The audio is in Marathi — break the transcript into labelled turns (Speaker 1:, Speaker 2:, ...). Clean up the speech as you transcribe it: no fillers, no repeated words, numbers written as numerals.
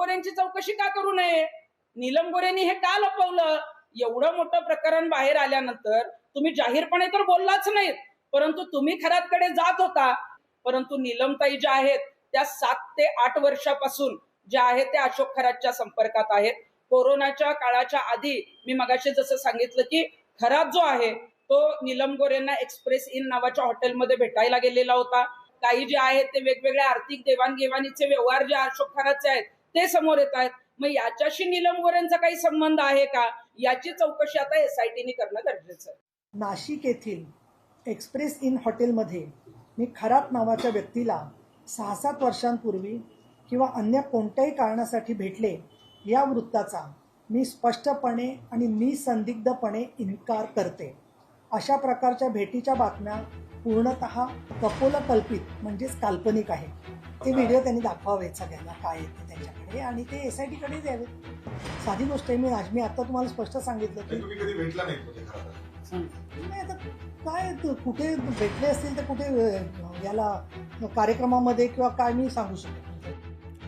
Speaker 1: गोरेंची चौकशी का करू नये? नीलम गोरेंनी हे का लपवलं? एवढं मोठं प्रकरण बाहेर आल्यानंतर तुम्ही जाहीरपणे तर बोललाच नाहीत, परंतु तुम्ही खरातकडे जात होता. परंतु नीलमताई ज्या आहेत त्या 7 ते 8 वर्षापासून ज्या आहेत त्या अशोक खरातच्या संपर्कात आहेत. कोरोनाच्या काळाच्या आधी मी मगाशी जसं सांगितलं की खरात जो आहे तो नीलम गोरेंना एक्सप्रेस इन नावाच्या हॉटेलमध्ये भेटायला गेलेला होता. काही जे आहेत ते वेगवेगळ्या आर्थिक देवाणघेवाणीचे व्यवहार जे अशोक खरातचे आहेत ते समोर येत आहेत. मग याच्याशी नीलम गोरेंचा काही संबंध आहे का, याची चौकशी आता एसआयटीने करणं गरजेचं आहे.
Speaker 2: नाशिक येथील एक्सप्रेस इन हॉटेलमध्ये मी खरात नावाच्या व्यक्तीला 6-7 वर्षांपूर्वी किंवा अन्य कोणत्याही कारणासाठी भेटले या वृत्ताचा मी स्पष्टपणे आणि निसंदिग्धपणे इन्कार करते. अशा प्रकारच्या भेटीच्या बातम्या पूर्णतः कपोलकल्पित म्हणजेच काल्पनिक आहे. ते व्हिडिओ त्यांनी दाखवावेत सगळ्यांना काय येते त्यांच्याकडे आणि ते एसआयटीकडे द्यावेत. साधी गोष्ट आहे. मी आता तुम्हाला स्पष्ट सांगितलं की
Speaker 3: तुम्ही कधी भेटला नाही
Speaker 2: नाही. आता काय कुठे भेटले असतील तर कुठे याला कार्यक्रमामध्ये किंवा काय मी सांगू शकतो.